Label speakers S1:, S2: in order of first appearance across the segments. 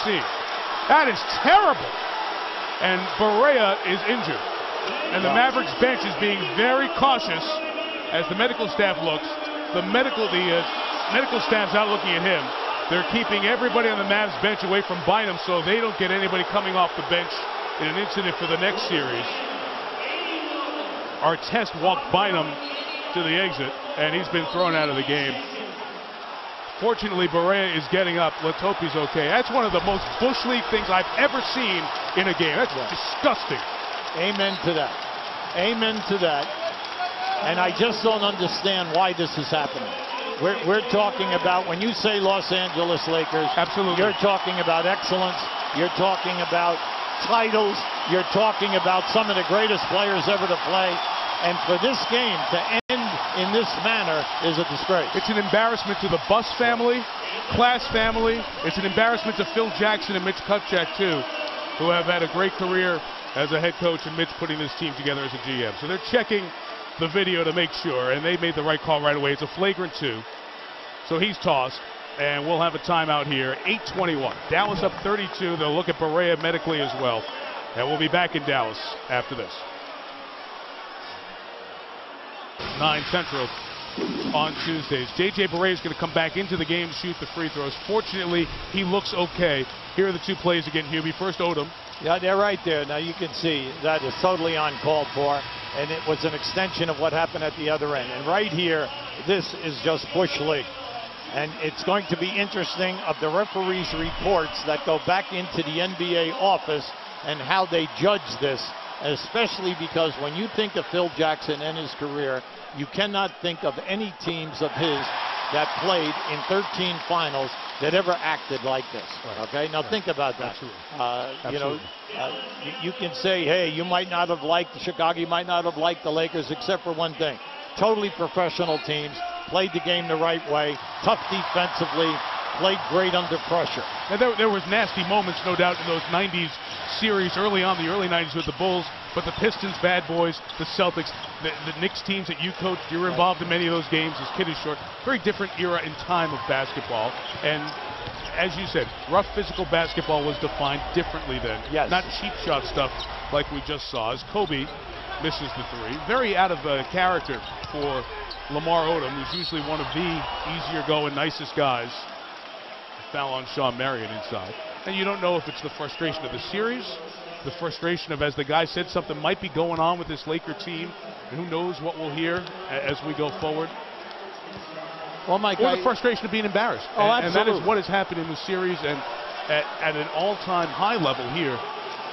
S1: seen. That is terrible. And Barea is injured. And the Mavericks bench is being very cautious as the medical staff looks. The medical staff's out looking at him. They're keeping everybody on the Mavs bench away from Bynum so they don't get anybody coming off the bench in an incident for the next series. Artest walked Bynum to the exit, and he's been thrown out of the game. Fortunately, Barea is getting up. Let's hope he's okay. That's one of the most Bush League things I've ever seen in a game. That's disgusting.
S2: Amen to that. Amen to that. And I just don't understand why this is happening. We're talking about, when you say Los Angeles Lakers,
S1: absolutely,
S2: you're talking about excellence. You're talking about titles. You're talking about some of the greatest players ever to play. And for this game to end in this manner is a disgrace.
S1: It's an embarrassment to the Buss family, Class family. It's an embarrassment to Phil Jackson and Mitch Kupchak, too, who have had a great career as a head coach, and Mitch putting this team together as a GM. So they're checking the video to make sure, and they made the right call right away. It's a flagrant 2. So he's tossed, and we'll have a timeout here. 8:21. Dallas up 32. They'll look at Barea medically as well. And we'll be back in Dallas after this. 9 Central on Tuesdays. J.J. Barea is going to come back into the game, shoot the free throws. Fortunately, he looks okay. Here are the 2 plays again, Hubie. First, Odom.
S2: Yeah, they're right there. Now you can see that is totally uncalled for, and it was an extension of what happened at the other end. And right here, this is just Bush League. And it's going to be interesting of the referees' reports that go back into the NBA office and how they judge this, especially because when you think of Phil Jackson and his career, you cannot think of any teams of his that played in 13 finals that ever acted like this. Okay, now think about that. You know, you can say, hey, you might not have liked Chicago, you might not have liked the Lakers, except for one thing. Totally professional teams, played the game the right way, tough defensively, played great under pressure.
S1: And there was nasty moments, no doubt, in those 90s series early on, the early 90s with the Bulls, but the Pistons, bad boys, the Celtics, the Knicks teams that you coached, you were involved in many of those games as kid is short. Very different era and time of basketball. And as you said, rough physical basketball was defined differently then.
S2: Yes.
S1: Not cheap shot stuff like we just saw as Kobe misses the 3. Very out of character for Lamar Odom, who's usually one of the easier going, nicest guys. Foul on Sean Marion inside. And you don't know if it's the frustration of the series, the frustration of, as the guy said, something might be going on with this Laker team, and who knows what we'll hear as we go forward.
S2: Well, Mike,
S1: or the frustration of being embarrassed.
S2: Oh,
S1: and
S2: absolutely.
S1: that is what has happened in the series and at an all-time high level here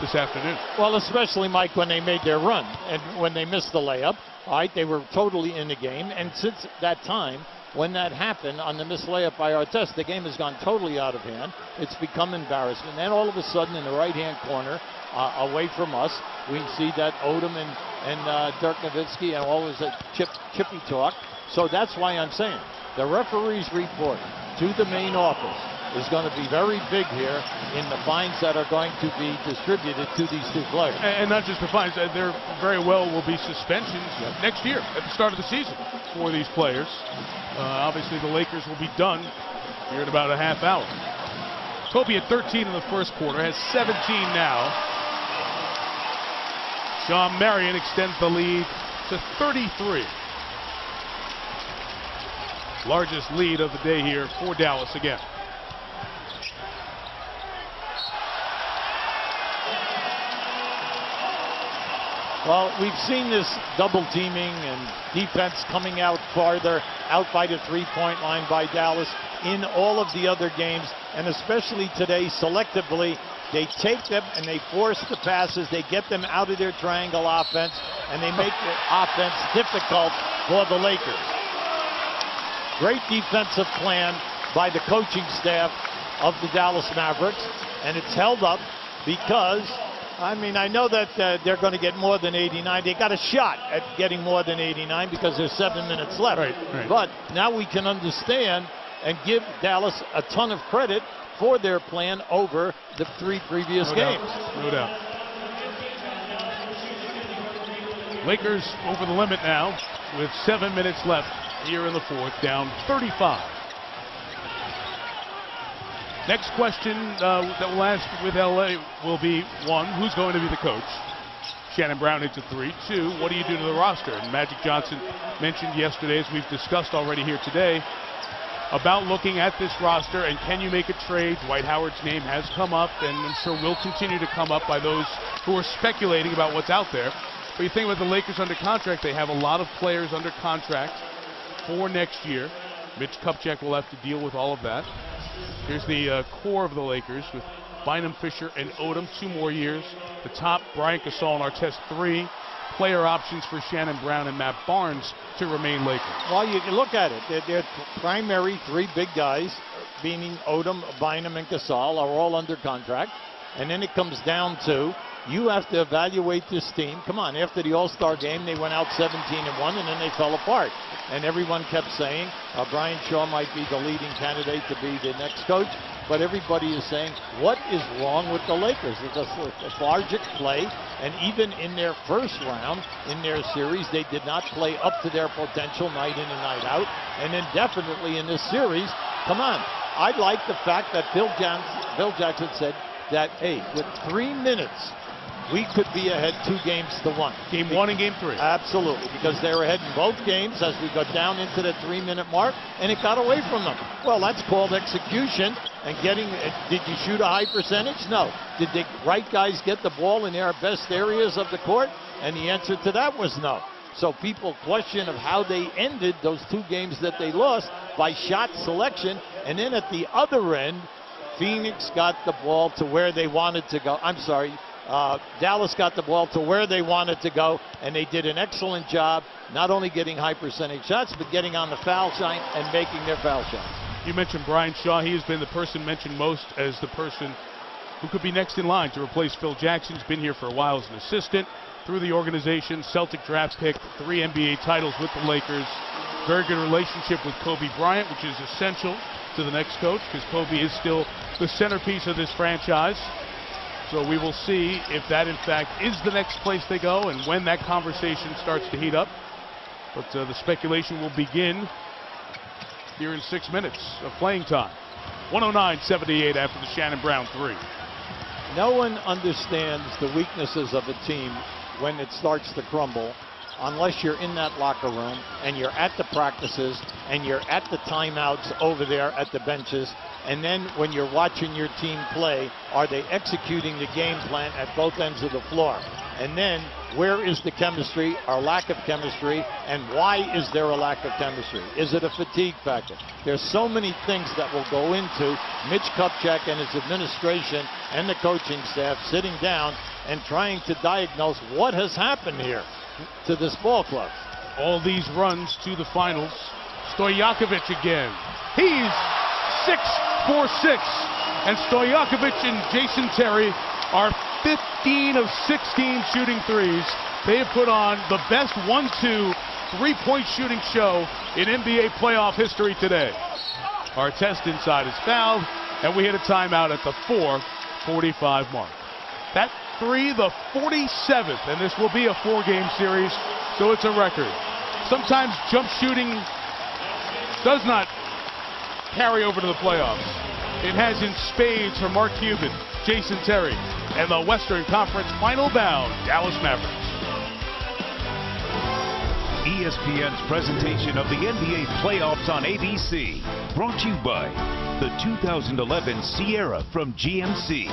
S1: this afternoon.
S2: Well, especially, Mike, when they made their run and when they missed the layup, all right, they were totally in the game. And since that time, when that happened on the missed layup by Artest, the game has gone totally out of hand. It's become embarrassment. Then all of a sudden, in the right-hand corner, away from us, we see that Odom and Dirk Nowitzki and always that chippy talk. So that's why I'm saying the referee's report to the main office is going to be very big here in the fines that are going to be distributed to these 2 players.
S1: And not just the fines, there very well will be suspensions next year at the start of the season for these players. Obviously, the Lakers will be done here in about a half hour. Kobe at 13 in the first quarter, has 17 now. Sean Marion extends the lead to 33. Largest lead of the day here for Dallas again.
S2: Well, we've seen this double teaming and defense coming out farther, out by the three-point line by Dallas in all of the other games, and especially today, selectively, they take them and they force the passes, they get them out of their triangle offense, and they make the offense difficult for the Lakers. Great defensive plan by the coaching staff of the Dallas Mavericks, and it's held up because, I mean, I know that they're going to get more than 89. They got a shot at getting more than 89 because there's 7 minutes left.
S1: Right.
S2: But now we can understand and give Dallas a ton of credit for their plan over the 3 previous games.
S1: No doubt. Lakers over the limit now with 7 minutes left here in the fourth, down 35. Next question that we'll ask with LA will be, one, who's going to be the coach? Shannon Brown hits a 3. 2, what do you do to the roster? And Magic Johnson mentioned yesterday, as we've discussed already here today, about looking at this roster and can you make a trade? Dwight Howard's name has come up, and I'm sure will continue to come up by those who are speculating about what's out there. But you think about the Lakers under contract, they have a lot of players under contract for next year. Mitch Kupchak will have to deal with all of that. Here's the core of the Lakers with Bynum, Fisher, and Odom, 2 more years. The top, Brian Gasol and Artest, 3. Player options for Shannon Brown and Matt Barnes to remain Lakers.
S2: Well, you can look at it. Their primary 3 big guys, meaning Odom, Bynum, and Gasol, are all under contract. And then it comes down to, you have to evaluate this team. Come on, after the All-Star game, they went out 17-1, and then they fell apart. And everyone kept saying Brian Shaw might be the leading candidate to be the next coach. But everybody is saying, what is wrong with the Lakers? It's a lethargic play. And even in their first round, in their series, they did not play up to their potential night in and night out. And then definitely in this series, come on. I like the fact that Phil Jackson said that, hey, with 3 minutes, we could be ahead 2-1.
S1: Game 1 and Game 3.
S2: Absolutely, because they were ahead in both games as we got down into the 3-minute mark, and it got away from them. Well, that's called execution and getting. Did you shoot a high percentage? No. Did the right guys get the ball in their best areas of the court? And the answer to that was no. So people question of how they ended those 2 games that they lost by shot selection, and then at the other end, Phoenix got the ball to where they wanted to go. I'm sorry. Dallas got the ball to where they wanted to go, and they did an excellent job not only getting high percentage shots, but getting on the foul line and making their foul shots.
S1: You mentioned Brian Shaw. He has been the person mentioned most as the person who could be next in line to replace Phil Jackson. He's been here for a while as an assistant through the organization. Celtic draft pick, 3 NBA titles with the Lakers. Very good relationship with Kobe Bryant, which is essential to the next coach because Kobe is still the centerpiece of this franchise. So we will see if that, in fact, is the next place they go and when that conversation starts to heat up. But the speculation will begin here in 6 minutes of playing time. 109-78 after the Shannon Brown 3.
S2: No one understands the weaknesses of a team when it starts to crumble unless you're in that locker room and you're at the practices and you're at the timeouts over there at the benches. And then when you're watching your team play, are they executing the game plan at both ends of the floor? And then where is the chemistry or lack of chemistry, and why is there a lack of chemistry? Is it a fatigue factor? There's so many things that will go into Mitch Kupchak and his administration and the coaching staff sitting down and trying to diagnose what has happened here to this ball club.
S1: All these runs to the finals. Stojakovic again. He's 6 for 6. And Stojakovic and Jason Terry are 15 of 16 shooting threes. They have put on the best 1-2 3-point shooting show in NBA playoff history today. Artest inside is fouled, and we hit a timeout at the 4:45 mark. That 3, the 47th, and this will be a 4-game series, so it's a record. Sometimes jump shooting does not carry over to the playoffs. It has in spades for Mark Cuban, Jason Terry, and the Western Conference final bound Dallas Mavericks.
S3: ESPN's presentation of the NBA playoffs on ABC, brought to you by the 2011 Sierra from GMC,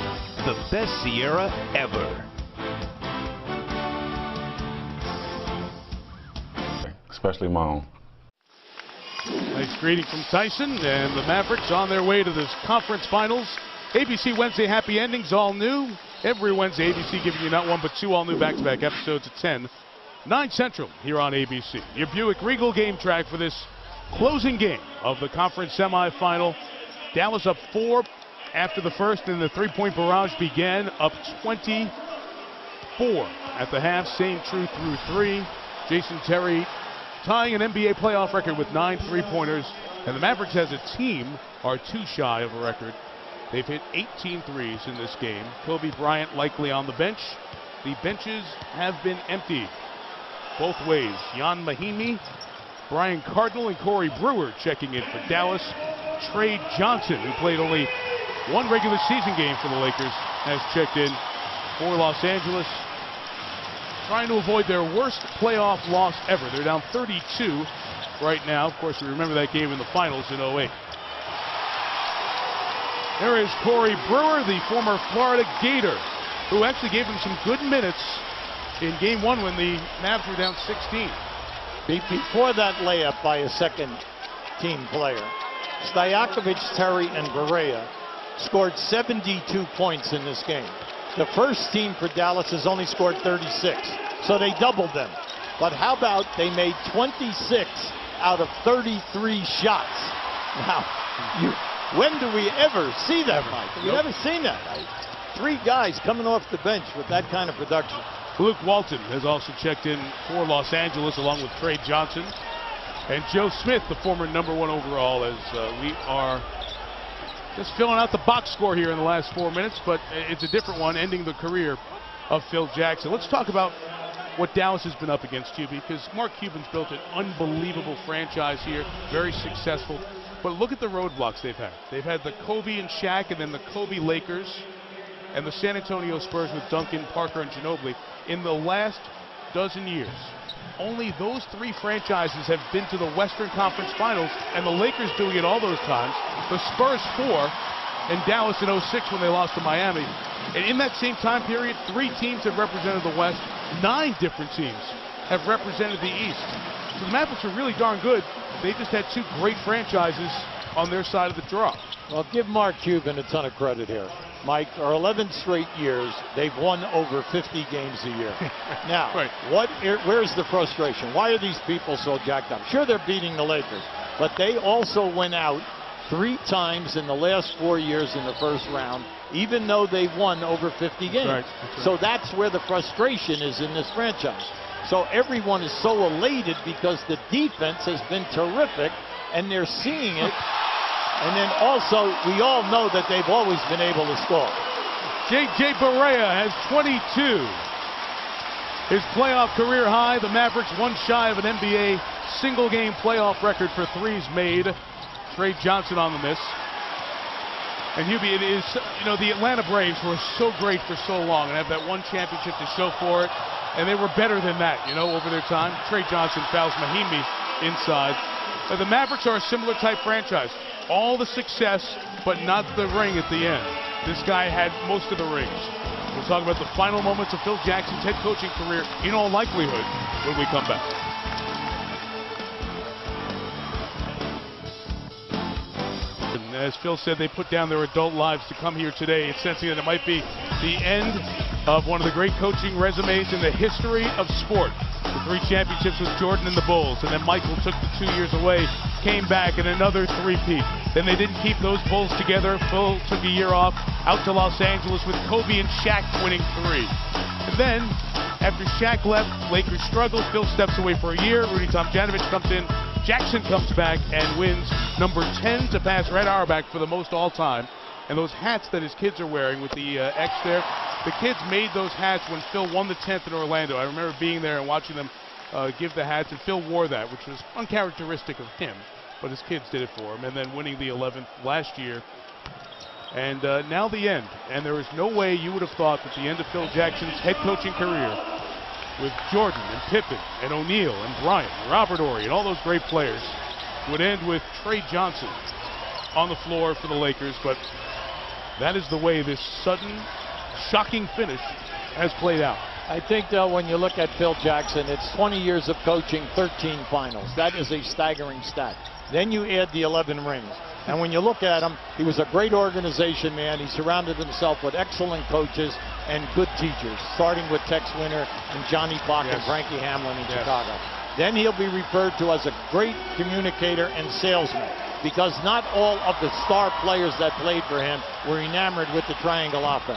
S3: the best Sierra ever.
S4: Especially my own.
S1: Nice greeting from Tyson, and the Mavericks on their way to this conference finals. ABC Wednesday Happy Endings, all new. Every Wednesday, ABC giving you not one but 2 all-new back-to-back episodes at 10, 9 Central here on ABC. Your Buick Regal game track for this closing game of the conference semifinal. Dallas up 4 after the first, and the 3-point barrage began, up 24 at the half. Same true through 3. Jason Terry tying an NBA playoff record with 9 3-pointers. And the Mavericks as a team are 2 shy of a record. They've hit 18 threes in this game. Kobe Bryant likely on the bench. The benches have been emptied both ways. Jan Mahimi, Brian Cardinal, and Corey Brewer checking in for Dallas. Trey Johnson, who played only one regular season game for the Lakers has checked in for Los Angeles, trying to avoid their worst playoff loss ever. They're down 32 right now. Of course, we remember that game in the finals in 08. There is Corey Brewer, the former Florida Gator, who actually gave him some good minutes in game one when the Mavs were down 16.
S2: Before that layup by a second team player, Stojakovic, Terry, and Barea scored 72 points in this game. The first team for Dallas has only scored 36, so they doubled them. But how about they made 26 out of 33 shots? Now, when do we ever see that, Mike? We've never seen that. Three guys coming off the bench with that kind of production.
S1: Luke Walton has also checked in for Los Angeles along with Trey Johnson. And Joe Smith, the former #1 overall, as we are just filling out the box score here in the last 4 minutes, but it's a different one, ending the career of Phil Jackson. Let's talk about what Dallas has been up against, too, because Mark Cuban's built an unbelievable franchise here, very successful. But look at the roadblocks they've had. They've had the Kobe and Shaq, and then the Kobe Lakers, and the San Antonio Spurs with Duncan, Parker, and Ginobili. In the last dozen years, only those three franchises have been to the Western Conference Finals, and the Lakers doing it all those times. The Spurs 4, and Dallas in 06 when they lost to Miami. And in that same time period, 3 teams have represented the West. 9 different teams have represented the East. So the Mavericks are really darn good. They just had 2 great franchises on their side of the draw.
S2: Well, give Mark Cuban a ton of credit here. Mike, for 11 straight years, they've won over 50 games a year. Now,
S1: right.
S2: Where's the frustration? Why are these people so jacked up? Sure, they're beating the Lakers, but they also went out 3 times in the last 4 years in the first round, even though they've won over 50 games.
S1: Right.
S2: So that's where the frustration is in this franchise. So everyone is so elated because the defense has been terrific, and they're seeing it. And then also, we all know that they've always been able to score.
S1: J.J. Barea has 22. His playoff career high. The Mavericks one shy of an NBA single-game playoff record for threes made. Trey Johnson on the miss. And Hubie, it is, the Atlanta Braves were so great for so long and have that one championship to show for it. And they were better than that, over their time. Trey Johnson fouls Mahimi inside. But the Mavericks are a similar type franchise. All the success, but not the ring at the end. This guy had most of the rings. We'll talk about the final moments of Phil Jackson's head coaching career in all likelihood when we come back. And as Phil said, they put down their adult lives to come here today. It's sensing that it might be the end of one of the great coaching resumes in the history of sport. The 3 championships with Jordan and the Bulls, and then Michael took the 2 years away, came back, and another 3-peat. Then they didn't keep those Bulls together. Phil took a year off, out to Los Angeles with Kobe and Shaq winning 3. And then, after Shaq left, Lakers struggled. Phil steps away for a year. Rudy Tomjanovich comes in. Jackson comes back and wins number 10 to pass Red Auerbach for the most all-time. And those hats that his kids are wearing with the X there, the kids made those hats when Phil won the 10th in Orlando. I remember being there and watching them give the hats, and Phil wore that, which was uncharacteristic of him, but his kids did it for him, and then winning the 11th last year. And now the end, and there is no way you would have thought that the end of Phil Jackson's head coaching career with Jordan and Pippen and O'Neal and Bryant and Robert Horry and all those great players would end with Trey Johnson on the floor for the Lakers, but that is the way this sudden, shocking finish has played out.
S2: I think, though, when you look at Phil Jackson, it's 20 years of coaching, 13 finals. That is a staggering stat. Then you add the 11 rings. And when you look at him, he was a great organization man. He surrounded himself with excellent coaches and good teachers, starting with Tex Winter and Johnny Bach and Frankie Hamlin in Chicago. Then he'll be referred to as a great communicator and salesman, because not all of the star players that played for him were enamored with the triangle offense.